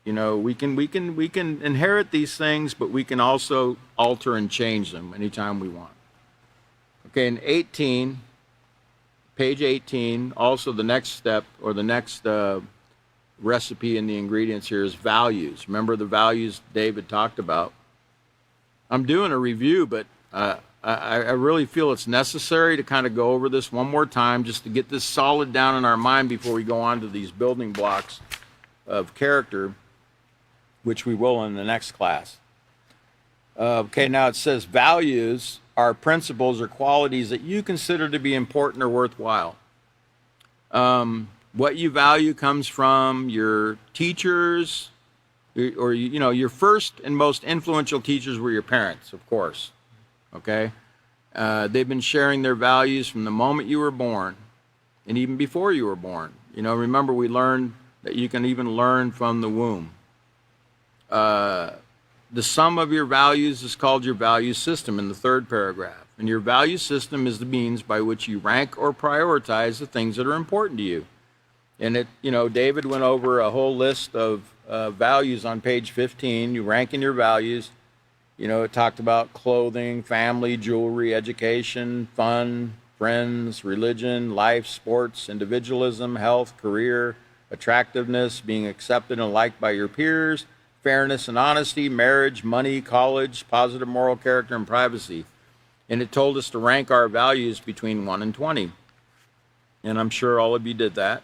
We can inherit these things, but we can also alter and change them anytime we want. Okay, in 18, page 18, also the next step, or the next recipe in the ingredients here, is values. Remember the values David talked about. I'm doing a review, but I really feel it's necessary to kind of go over this one more time, just to get this solid down in our mind before we go on to these building blocks of character, which we will in the next class. Okay, now it says values are principles or qualities that you consider to be important or worthwhile. What you value comes from your teachers, or your first and most influential teachers were your parents, of course. Okay, they've been sharing their values from the moment you were born, and even before you were born. Remember, we learned that you can even learn from the womb. The sum of your values is called your value system in the third paragraph. And your value system is the means by which you rank or prioritize the things that are important to you. And David went over a whole list of values on page 15. You rank in your values. It talked about clothing, family, jewelry, education, fun, friends, religion, life, sports, individualism, health, career, attractiveness, being accepted and liked by your peers, fairness and honesty, marriage, money, college, positive moral character, and privacy. And it told us to rank our values between 1 and 20. And I'm sure all of you did that.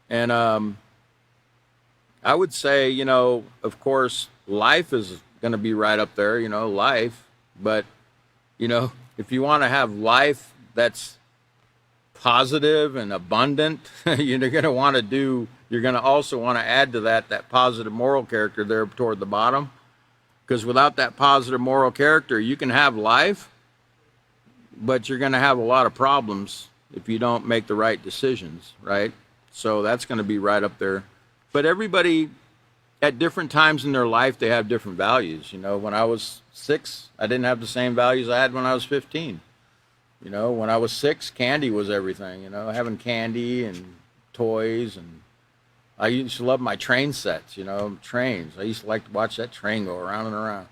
And I would say, of course, life is going to be right up there, life. But, if you want to have life that's positive and abundant, you're going to also want to add to that positive moral character there toward the bottom. Because without that positive moral character, you can have life, but you're going to have a lot of problems if you don't make the right decisions, right? So that's going to be right up there. But everybody, at different times in their life, they have different values. When I was 6, I didn't have the same values I had when I was 15. When I was 6, candy was everything, having candy and toys. And I used to love my train sets, trains. I used to like to watch that train go around and around,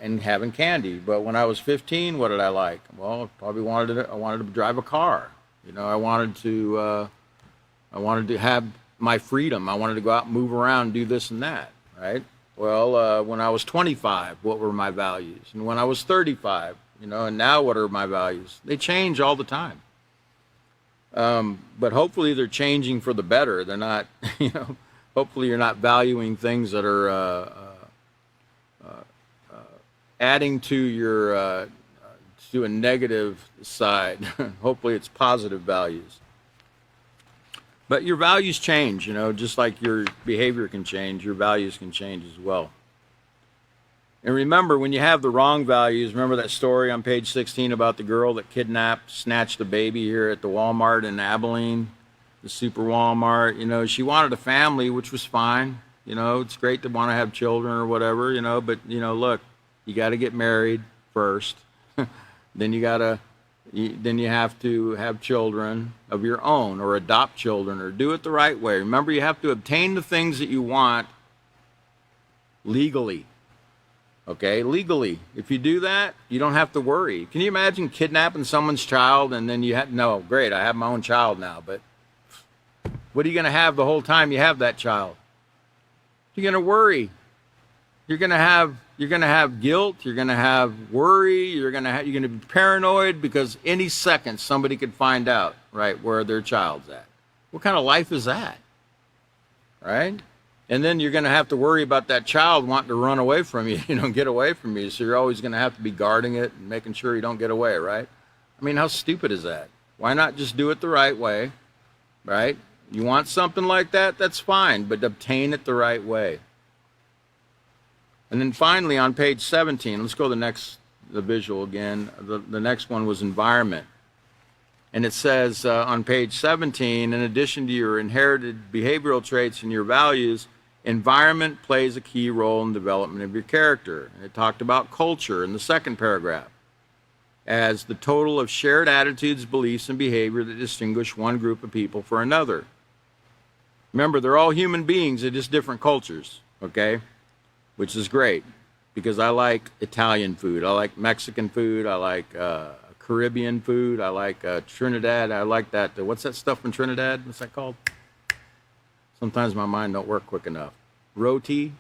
and having candy. But when I was 15, what did I like? Well, I probably wanted to drive a car. I wanted to have my freedom. I wanted to go out and move around, do this and that, right? Well, when I was 25, what were my values? And when I was 35, and now what are my values? They change all the time. But hopefully they're changing for the better. They're not, hopefully you're not valuing things that are adding to your to a negative side. Hopefully it's positive values. But your values change, just like your behavior can change, your values can change as well. And remember, when you have the wrong values, remember that story on page 16 about the girl that snatched a baby here at the Walmart in Abilene, the super Walmart. She wanted a family, which was fine. It's great to want to have children or whatever, but, look, you got to get married first. Then you have to have children of your own, or adopt children, or do it the right way. Remember, you have to obtain the things that you want legally. Okay, legally. If you do that, you don't have to worry. Can you imagine kidnapping someone's child and then no, great, I have my own child now, but what are you going to have the whole time you have that child? You're going to worry. You're going to have guilt, you're going to have worry, you're going to be paranoid, because any second somebody could find out, right, where their child's at. What kind of life is that? Right? And then you're going to have to worry about that child wanting to run away from you, get away from you. So you're always going to have to be guarding it and making sure you don't get away, right? I mean, how stupid is that? Why not just do it the right way, right? You want something like that? That's fine, but obtain it the right way. And then finally, on page 17, let's go to the visual again. The next one was environment. And it says on page 17, in addition to your inherited behavioral traits and your values, environment plays a key role in development of your character. And it talked about culture in the second paragraph as the total of shared attitudes, beliefs, and behavior that distinguish one group of people from another. Remember, they're all human beings, they're just different cultures, okay? Which is great, because I like Italian food, I like Mexican food, I like Caribbean food, I like Trinidad, I like that. What's that stuff from Trinidad? What's that called? Sometimes my mind don't work quick enough. Roti.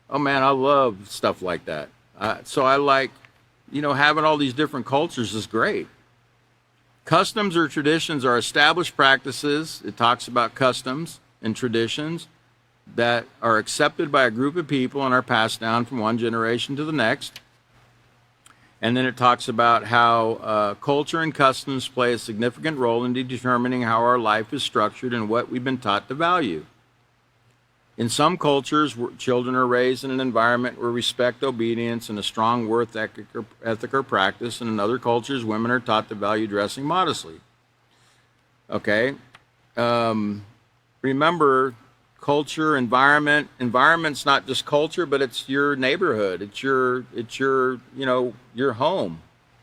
Oh man, I love stuff like that. So I like, having all these different cultures is great. Customs or traditions are established practices. It talks about customs and traditions that are accepted by a group of people and are passed down from one generation to the next. And then it talks about how culture and customs play a significant role in determining how our life is structured and what we've been taught to value. In some cultures, children are raised in an environment where respect, obedience, and a strong work ethic are practiced, and in other cultures, women are taught to value dressing modestly. Okay? Remember, culture, environment. Environment's not just culture, but it's your neighborhood. It's your your home.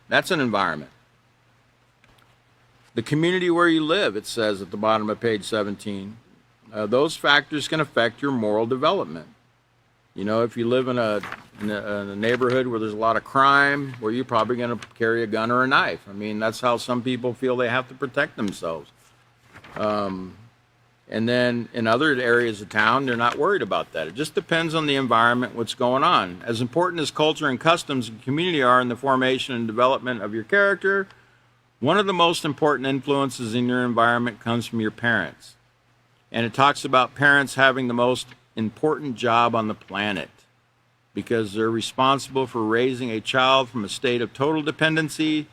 That's an environment. The community where you live, it says at the bottom of page 17. Those factors can affect your moral development. If you live in a neighborhood where there's a lot of crime, well, you're probably going to carry a gun or a knife. I mean, that's how some people feel they have to protect themselves. And then in other areas of town, they're not worried about that. It just depends on the environment, what's going on. As important as culture and customs and community are in the formation and development of your character, one of the most important influences in your environment comes from your parents. And it talks about parents having the most important job on the planet because they're responsible for raising a child from a state of total dependency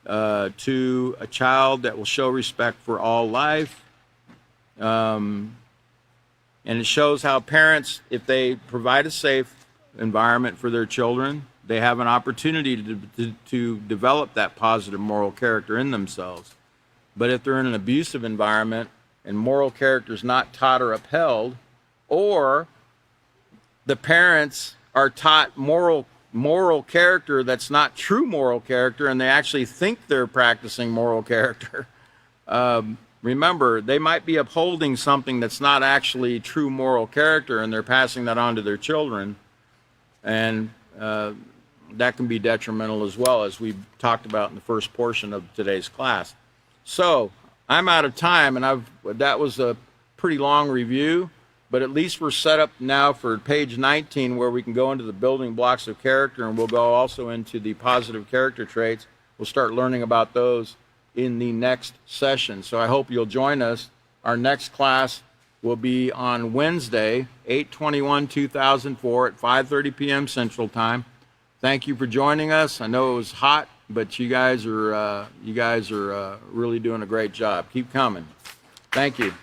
to a child that will show respect for all life. And it shows how parents, if they provide a safe environment for their children, they have an opportunity to develop that positive moral character in themselves. But if they're in an abusive environment and moral character is not taught or upheld, or the parents are taught moral character that's not true moral character, and they actually think they're practicing moral character, remember, they might be upholding something that's not actually true moral character, and they're passing that on to their children, and that can be detrimental as well, as we talked about in the first portion of today's class. So I'm out of time, and that was a pretty long review, but at least we're set up now for page 19 where we can go into the building blocks of character, and we'll go also into the positive character traits. We'll start learning about those in the next session. So I hope you'll join us. Our next class will be on Wednesday, 8/21/2004 at 5:30 p.m. Central Time. Thank you for joining us. I know it was hot, but you guys are really doing a great job. Keep coming. Thank you.